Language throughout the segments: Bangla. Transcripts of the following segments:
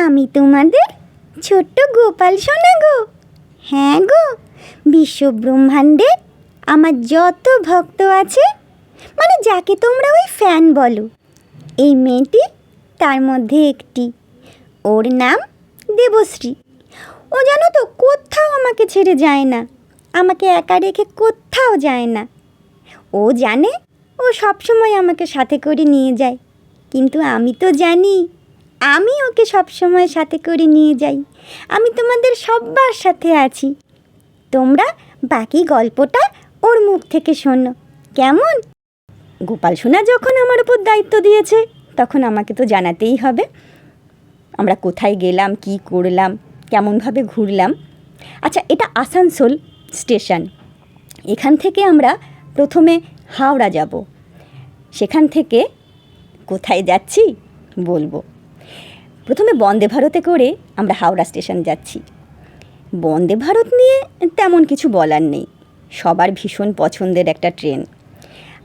আমি তোমাদের ছোট্ট গোপাল সোনা গো। হ্যাঁ গো, বিশ্বব্রহ্মাণ্ডের আমার যত ভক্ত আছে, মানে যাকে তোমরা ওই ফ্যান বলো, এই মেয়েটি তার মধ্যে একটি। ওর নাম দেবশ্রী। ও জানো তো কোথাও আমাকে ছেড়ে যায় না, আমাকে একা রেখে কোথাও যায় না। ও জানে ও সবসময় আমাকে সাথে করে নিয়ে যায়, কিন্তু আমি তো জানি আমি ওকে সবসময় সাথে করে নিয়ে যাই। আমি তোমাদের সবার সাথে আছি। তোমরা বাকি গল্পটা ওর মুখ থেকে শোনো, কেমন? গোপাল সোনা যখন আমার উপর দায়িত্ব দিয়েছে, তখন আমাকে তো জানাতেই হবে আমরা কোথায় গেলাম, কি করলাম, কেমনভাবে ঘুরলাম। আচ্ছা, এটা আসানসোল স্টেশন। এখান থেকে আমরা প্রথমে হাওড়া যাব। সেখান থেকে কোথায় যাচ্ছি বলবো। প্রথমে বন্দে ভারতে করে আমরা হাওড়া স্টেশন যাচ্ছি। বন্দে ভারত নিয়ে তেমন কিছু বলার নেই, সবার ভীষণ পছন্দের একটা ট্রেন।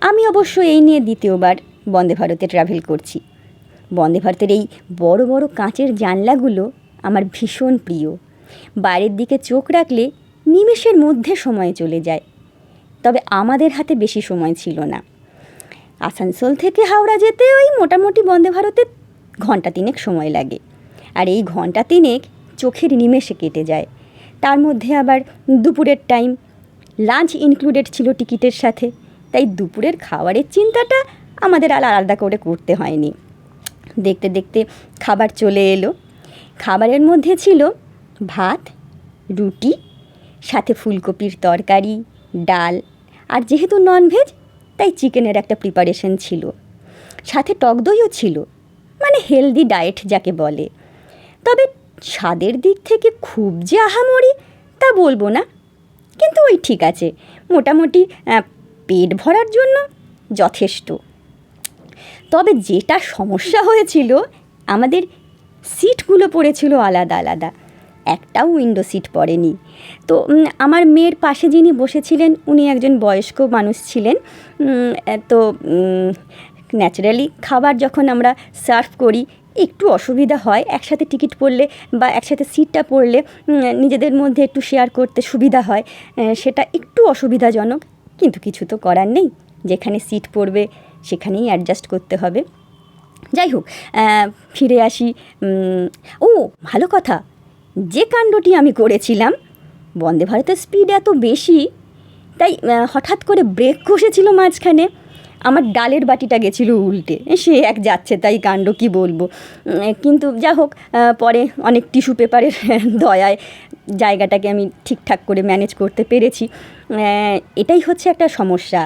আমি অবশ্য এই নিয়ে দ্বিতীয়বার বন্দে ভারতে ট্রাভেল করছি। বন্দে ভারতের এই বড় বড় কাঁচের জানলাগুলো আমার ভীষণ প্রিয়। বাইরের দিকে চোখ রাখলে নিমেষের মধ্যে সময় চলে যায়। তবে আমাদের হাতে বেশি সময় ছিল না। আসানসোল থেকে হাওড়া যেতে ওই মোটামুটি বন্দে ভারতে ঘণ্টা তিনেক সময় লাগে। আর এই ঘণ্টা তিনেক চোখের নিমেষে কেটে যায়। তার মধ্যে আবার দুপুরের টাইম, লাঞ্চ ইনক্লুডেড ছিল টিকিটের সাথে, তাই দুপুরের খাবারের চিন্তাটা আমাদের আলাদা করে করতে হয়নি। দেখতে দেখতে খাবার চলে এলো। খাবারের মধ্যে ছিল ভাত, রুটি, সাথে ফুলকপির তরকারি, ডাল, আর যেহেতু ননভেজ তাই চিকেনের একটা প্রিপারেশন ছিল, সাথে টক দইও ছিল, মানে হেলদি ডায়েট যাকে বলে। তবে স্বাদের দিক থেকে খুব যে আহামরি তা বলবো না, কিন্তু ওই ঠিক আছে, মোটামুটি পেট ভরার জন্য যথেষ্ট। তবে যেটা সমস্যা হয়েছিল, আমাদের সিটগুলো পড়েছিল আলাদা আলাদা, একটাও উইন্ডো সিট পড়েনি। তো আমার মেয়ের পাশে যিনি বসেছিলেন উনি একজন বয়স্ক মানুষ ছিলেন। তো ন্যাচারালি খাবার যখন আমরা সার্ভ করি একটু অসুবিধা হয়, একসাথে টিকিট পড়লে বা একসাথে সিটটা পড়লে নিজেদের মধ্যে একটু শেয়ার করতে সুবিধা হয়, সেটা একটু অসুবিধাজনক, কিন্তু কিছু তো করার নেই, যেখানে সিট পড়বে সেখানেই অ্যাডজাস্ট করতে হবে। যাই হোক, ফিরে আসি। ও ভালো কথা, যে কাণ্ডটি আমি করেছিলাম, বন্দে ভারতের স্পিড এত বেশি, তাই হঠাৎ করে ব্রেক কষেছিল মাঝখানে, আমার ডালের বাটিটা গেছিলো উল্টে, সে এক যাচ্ছে তাই কাণ্ড, কি বলবো। কিন্তু যা হোক, পরে অনেক টিস্যু পেপারের দয়ায় জায়গাটাকে আমি ঠিকঠাক করে ম্যানেজ করতে পেরেছি। এটাই হচ্ছে একটা সমস্যা,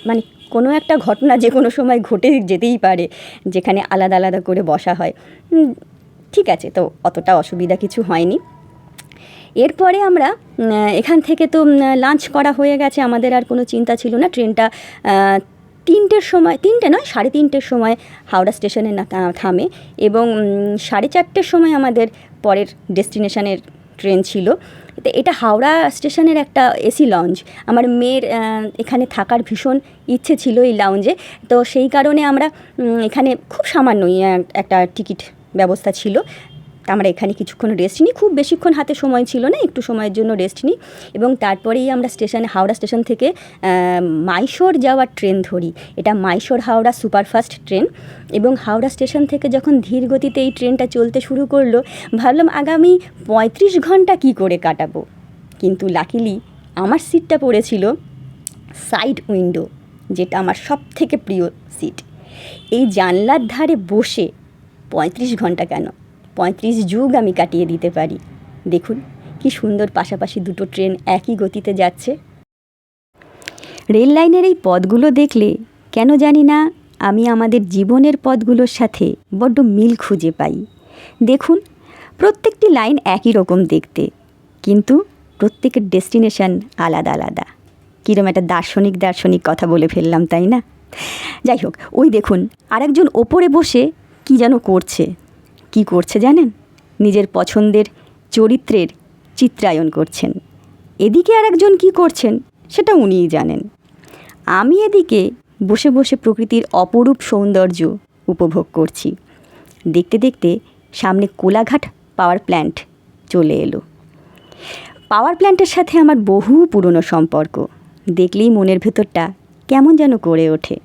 মানে কোনো একটা ঘটনা যে কোনো সময় ঘটে যেতেই পারে, যেখানে আলাদা আলাদা করে বসা হয়। ঠিক আছে, তো অতটা অসুবিধা কিছু হয়নি। এরপরে আমরা এখান থেকে তো লাঞ্চ করা হয়ে গেছে, আমাদের আর কোনো চিন্তা ছিল না। ট্রেনটা 3টের সময়, 3টে নয় 3:30টের সময় হাওড়া স্টেশনে থামে, এবং 4:30টের সময় আমাদের পরের ডেস্টিনেশনের ট্রেন ছিল। তো এটা হাওড়া স্টেশনের একটা এসি লঞ্চ। আমার মেয়ের এখানে থাকার ভীষণ ইচ্ছে ছিল এই লাউঞ্জে, তো সেই কারণে আমরা এখানে খুব সামান্যই একটা টিকিট ব্যবস্থা ছিল। আমরা এখানে কিছুক্ষণ রেস্ট নিই, খুব বেশিক্ষণ হাতে সময় ছিল না, একটু সময়ের জন্য রেস্ট নিই, এবং তারপরেই আমরা হাওড়া স্টেশন থেকে মাইশোর যাওয়ার ট্রেন ধরি। এটা মাইশোর হাওড়া সুপারফাস্ট ট্রেন, এবং হাওড়া স্টেশন থেকে যখন ধীর গতিতে এই ট্রেনটা চলতে শুরু করলো, ভাবলাম আগামী 35 ঘন্টা কী করে কাটাবো। কিন্তু লাকিলি আমার সিটটা পড়েছিল সাইড উইন্ডো, যেটা আমার সব থেকে প্রিয় সিট। এই জানলার ধারে বসে 35 ঘন্টা কেন, 35 যুগ আমি কাটিয়ে দিতে পারি। দেখুন কি সুন্দর পাশাপাশি দুটো ট্রেন একই গতিতে যাচ্ছে। রেল লাইনের এই পথগুলো দেখলে কেন জানি না আমি আমাদের জীবনের পথগুলোর সাথে বড্ড মিল খুঁজে পাই। দেখুন, প্রত্যেকটি লাইন একই রকম দেখতে, কিন্তু প্রত্যেকের ডেস্টিনেশন আলাদা আলাদা। কীরকম একটা দার্শনিক কথা বলে ফেললাম, তাই না? যাই হোক, ওই দেখুন আরেকজন ওপরে বসে কি যেন করছে। কি করছে জানেন? নিজের পছন্দের চরিত্রের চিত্রায়ন করছেন। এদিকে আরেকজন কি করছেন সেটা উনিই জানেন। আমি এদিকে বসে বসে প্রকৃতির অপরূপ সৌন্দর্য উপভোগ করছি। দেখতে দেখতে সামনে কোলাঘাট পাওয়ার প্ল্যান্ট চলে এলো। পাওয়ার প্ল্যান্টের সাথে আমার বহু পুরনো সম্পর্ক। দেখলেই মনের ভেতরটা কেমন যেন করে ওঠে।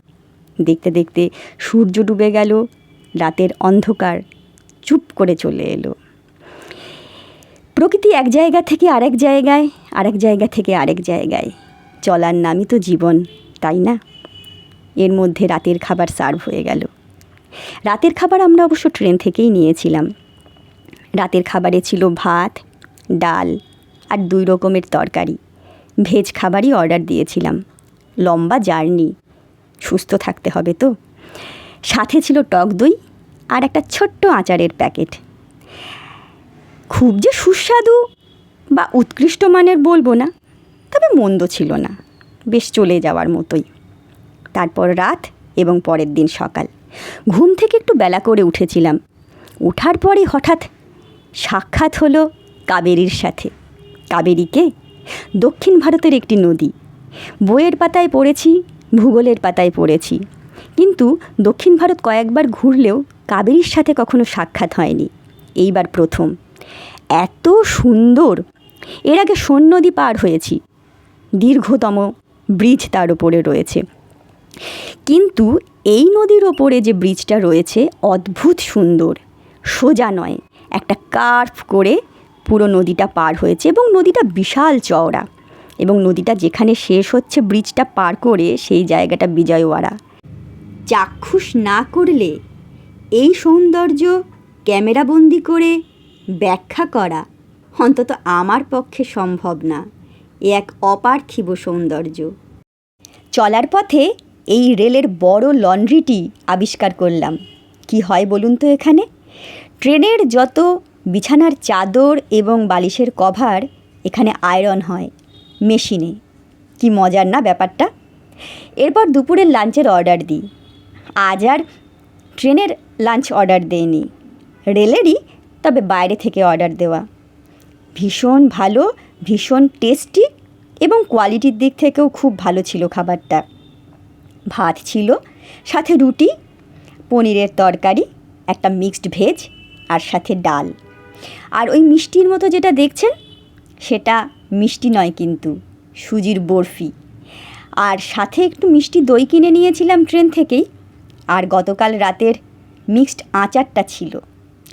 দেখতে দেখতে সূর্য ডুবে গেল, রাতের অন্ধকার চুপ করে চলে এলো। প্রকৃতি এক জায়গা থেকে আরেক জায়গায়, আরেক জায়গা থেকে আরেক জায়গায়, চলার নামই তো জীবন, তাই না? এর মধ্যে রাতের খাবার সার্ভ হয়ে গেল। রাতের খাবার আমরা অবশ্য ট্রেন থেকেই নিয়েছিলাম। রাতের খাবারে ছিল ভাত, ডাল আর 2 রকমের তরকারি। ভেজ খাবারই অর্ডার দিয়েছিলাম। লম্বা জার্নি, সুস্থ থাকতে হবে তো। সাথে ছিল টক দই আর একটা ছোট্ট আচারের প্যাকেট। খুব যে সুস্বাদু বা উৎকৃষ্ট মানের বলবো না, তবে মন্দ ছিল না, বেশ চলে যাওয়ার মতোই। তারপর রাত এবং পরের দিন সকাল। ঘুম থেকে একটু বেলা করে উঠেছিলাম। ওঠার পরে হঠাৎ সাক্ষাৎ হলো কাবেরীর সাথে। কাবেরীকে দক্ষিণ ভারতের একটি নদী। বইয়ের পাতায় পড়েছি, ভূগোলের পাতায় পড়েছি, কিন্তু দক্ষিণ ভারত কয়েকবার ঘুরলেও কাবেরীর সাথে কখনো সাক্ষাৎ হয়নি। এইবার প্রথম। এত সুন্দর! এর আগে সোন নদী পার হয়েছি, দীর্ঘতম ব্রিজ তার ওপরে রয়েছে, কিন্তু এই নদীর ওপরে যে ব্রিজটা রয়েছে অদ্ভুত সুন্দর। সোজা নয়, একটা কার্ভ করে পুরো নদীটা পার হয়েছে এবং নদীটা বিশাল চওড়া, এবং নদীটা যেখানে শেষ হচ্ছে ব্রিজটা পার করে সেই জায়গাটা বিজয়ওয়াড়া। চাক্ষুষ না করলে এই সৌন্দর্য ক্যামেরাবন্দি করে ব্যাখ্যা করা অন্তত আমার পক্ষে সম্ভব না। এ এক অপার্থিব সৌন্দর্য। চলার পথে এই রেলের বড় লন্ড্রিটি আবিষ্কার করলাম। কি হয় বলুন তো এখানে? ট্রেনের যত বিছানার চাদর এবং বালিশের কভার এখানে আয়রন হয় মেশিনে। কি মজার না ব্যাপারটা? এরপর দুপুরের লাঞ্চের অর্ডার দিই। আজ আর ট্রেনের লাঞ্চ অর্ডার দেইনি, রেলেরই, তবে বাইরে থেকে অর্ডার দেওয়া। ভীষণ ভালো, ভীষণ টেস্টি এবং কোয়ালিটির দিক থেকেও খুব ভালো ছিল খাবারটা। ভাত ছিল, সাথে রুটি, পনিরের তরকারি, একটা মিক্সড ভেজ আর সাথে ডাল। আর ওই মিষ্টির মতো যেটা দেখছেন সেটা মিষ্টি নয়, কিন্তু সুজির বরফি। আর সাথে একটু মিষ্টি দই কিনে নিয়েছিলাম ট্রেন থেকেই। আর গতকাল রাতের মিক্সড আচারটা ছিল।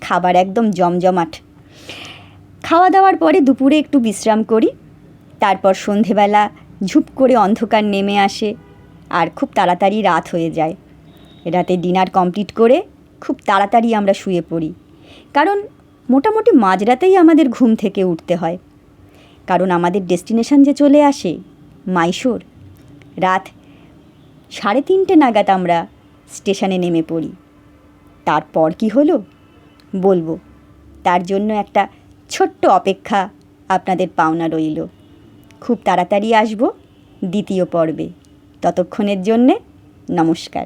খাবার একদম জমজমাট। খাওয়া দাওয়ার পরে দুপুরে একটু বিশ্রাম করি। তারপর সন্ধেবেলা ঝুপ করে অন্ধকার নেমে আসে আর খুব তাড়াতাড়ি রাত হয়ে যায়। রাতে ডিনার কমপ্লিট করে খুব তাড়াতাড়ি আমরা শুয়ে পড়ি, কারণ মোটামুটি মাঝরাতেই আমাদের ঘুম থেকে উঠতে হয়, কারণ আমাদের ডেস্টিনেশন যে চলে আসে মাইশোর। রাত 3:30 নাগাদ আমরা স্টেশনে নেমে পড়ি। তারপর কি হলো বলবো, তার জন্য একটা ছোট্ট অপেক্ষা আপনাদের পাওনা রইল। খুব তাড়াতাড়ি আসবো দ্বিতীয় পর্বে। ততক্ষণের জন্যে নমস্কার।